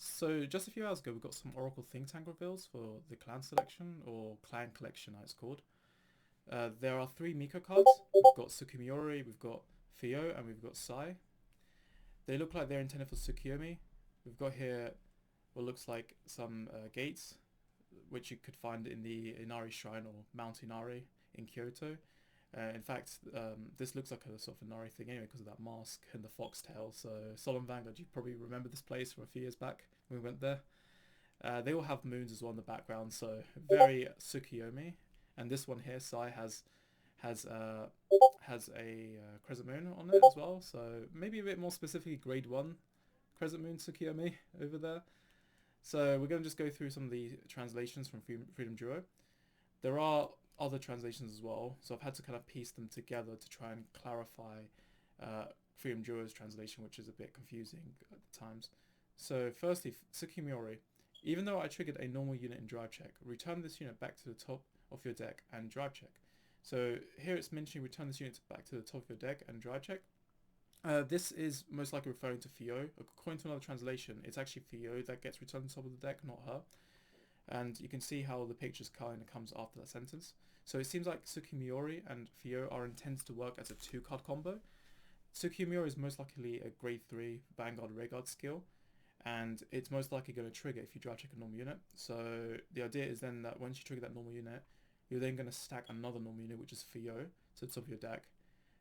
So just a few hours ago, we got some Oracle Think Tank reveals for the clan selection, or clan collection as it's called. There are three Miko cards. We've got Tsukumiori, we've got Fio, and we've got Sai. They look like they're intended for Tsukiyomi. We've got here what looks like some gates, which you could find in the Inari Shrine or Mount Inari in Kyoto. In fact, this looks like a sort of Inari thing anyway because of that mask and the foxtail. So Solemn Vanguard, you probably remember this place from a few years back when we went there. They all have moons as well in the background, so very Tsukiyomi. And this one here, Sai has uh, has a crescent moon on it as well. So maybe a bit more specifically, grade one crescent moon Tsukiyomi over there. So we're going to just go through some of the translations from Freedom Duo. There are other translations as well, so I've had to kind of piece them together to try and clarify Freedom Duo's translation, which is a bit confusing at times. So firstly, Tsukimiori. Even though I triggered a normal unit in drive check, return this unit back to the top of your deck and drive check. So here it's mentioning return this unit back to the top of your deck and drive check. This is most likely referring to Fio. According to another translation, it's actually Fio that gets returned to the top of the deck, not her. And you can see how the pictures kind of comes after that sentence. So it seems like Tsukimiori and Fio are intended to work as a two-card combo. Tsukimiori is most likely a grade 3 Vanguard Rayguard skill, and it's most likely going to trigger if you drive check a normal unit. So the idea is then that once you trigger that normal unit, you're then going to stack another normal unit, which is Fio, to the top of your deck.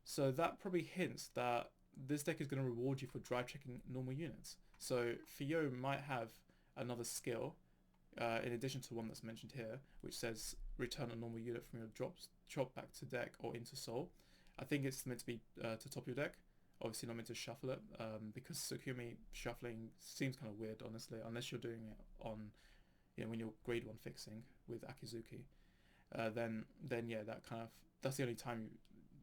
So that probably hints that this deck is going to reward you for drive checking normal units. So Fio might have another skill in addition to one that's mentioned here, which says return a normal unit from your drop back to deck or into soul. I think it's meant to be to top your deck. Obviously not meant to shuffle it because Tsukumi shuffling seems kind of weird, honestly, unless you're doing it on, when you're grade 1 fixing with Akizuki. Then yeah, that's the only time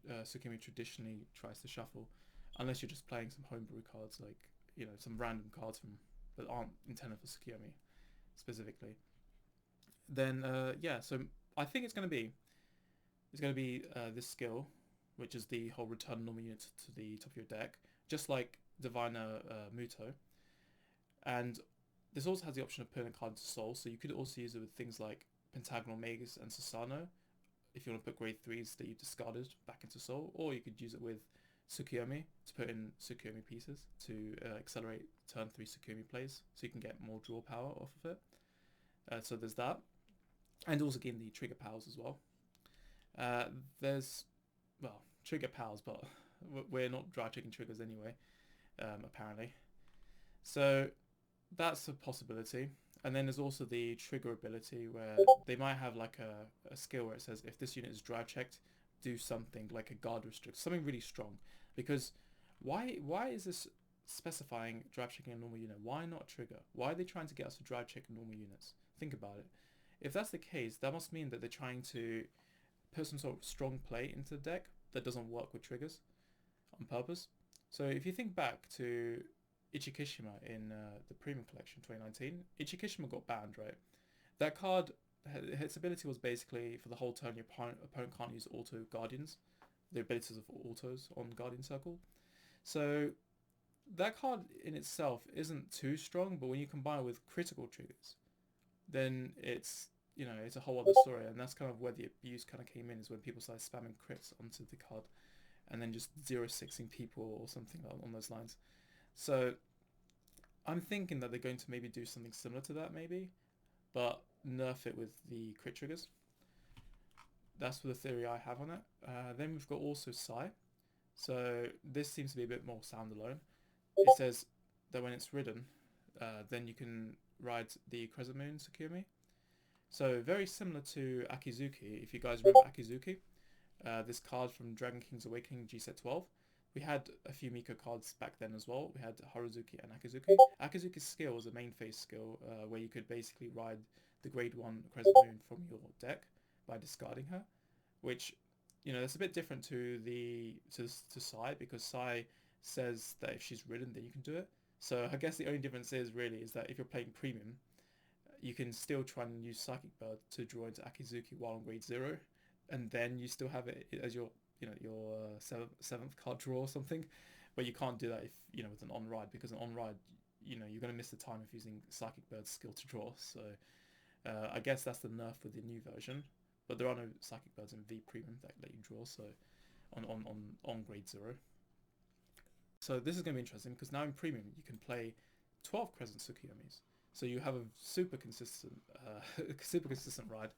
Tsukumi traditionally tries to shuffle, unless you're just playing some homebrew cards like some random cards from that aren't intended for Tsukiyomi specifically. Then yeah, so I think it's gonna be this skill, which is the whole return normal unit to the top of your deck, just like Diviner Muto. And this also has the option of putting a card into Soul, so you could also use it with things like Pentagonal Magus and Susano, if you want to put grade 3s that you've discarded back into Soul, or you could use it with Tsukiyomi to put in Tsukiyomi pieces to accelerate turn 3 Tsukiyomi plays, so you can get more draw power off of it. So there's that, and also gain the trigger powers as well. There's, well, trigger powers, but we're not dry checking triggers anyway, apparently. So that's a possibility. And then there's also the trigger ability where they might have like a skill where it says if this unit is drive checked, do something like a guard restrict, something really strong. Because why is this specifying drive checking a normal unit? Why not trigger? Why are they trying to get us to drive check normal units? Think about it. If that's the case, that must mean that they're trying to put some sort of strong play into the deck that doesn't work with triggers on purpose. So if you think back to Ichikishima in the Premium Collection 2019, Ichikishima got banned, right? That card, its ability was basically for the whole turn your opponent can't use auto guardians, the abilities of autos on Guardian Circle. So that card in itself isn't too strong, but when you combine it with critical triggers, then it's a whole other story, and that's kind of where the abuse kind of came in, is when people started spamming crits onto the card and then just 0-6ing people or something on those lines. So I'm thinking that they're going to maybe do something similar to that, maybe, but nerf it with the crit triggers. That's the theory I have on it. Then we've got also Sai. So this seems to be a bit more standalone. It says that when it's ridden, then you can ride the Crescent Moon Tsukiomi. So very similar to Akizuki, if you guys remember Akizuki, this card from Dragon King's Awakening G-Set 12. We had a few Miko cards back then as well. We had Haruzuki and Akizuki. Akizuki's skill was a main phase skill where you could basically ride the grade 1 Crescent Moon from your deck by discarding her, which, that's a bit different to Sai, because Sai says that if she's ridden, then you can do it. So I guess the only difference is that if you're playing Premium, you can still try and use Psychic Bird to draw into Akizuki while on grade 0, and then you still have it as your seventh card draw or something. But you can't do that if with an on ride, because an on ride you're going to miss the time of using Psychic Bird's skill to draw. So I guess that's the nerf with the new version. But there are no Psychic Birds in V Premium that let you draw, so on grade 0. So this is going to be interesting because now in Premium you can play 12 Crescent Tsukuyomis. So you have a super consistent ride.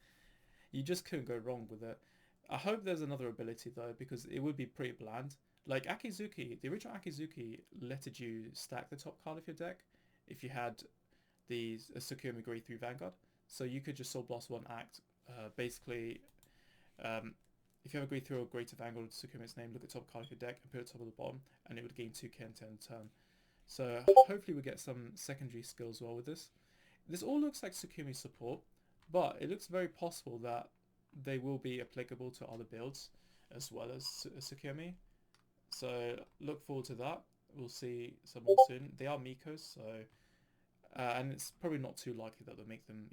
You just couldn't go wrong with it. I hope there's another ability though, because it would be pretty bland. Like Akizuki, the original Akizuki letted you stack the top card of your deck if you had these Tsukuyomi grade 3 Vanguard. So you could just Soul Blast 1 act. Basically, if you have a grade 3 or grade 2 Vanguard with Tsukuyomi's name, look at top card of your deck and put it top of the bottom, and it would gain 2k and 10 turn. So hopefully we get some secondary skills as well with this. This all looks like Tsukuyomi support, but it looks very possible that they will be applicable to other builds as well as Tsukuyomi. So look forward to that. We'll see some more soon. They are Mikos, so and it's probably not too likely that they'll make them,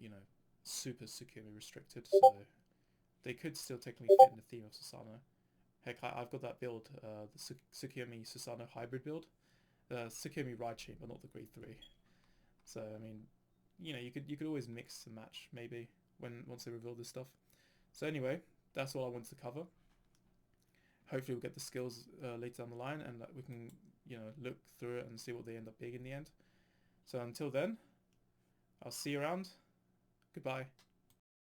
super Tsukuyomi restricted. So they could still technically fit in the theme of Susanoo. Heck, I've got that build, the Tsukuyomi Susanoo hybrid build. Tsukuyomi Ride Chain, but not the grade 3. So I mean, you could always mix and match maybe once they reveal this stuff. So anyway, that's all I wanted to cover. Hopefully we'll get the skills later down the line, and that we can look through it and see what they end up being in the end. So until then, I'll see you around. Goodbye.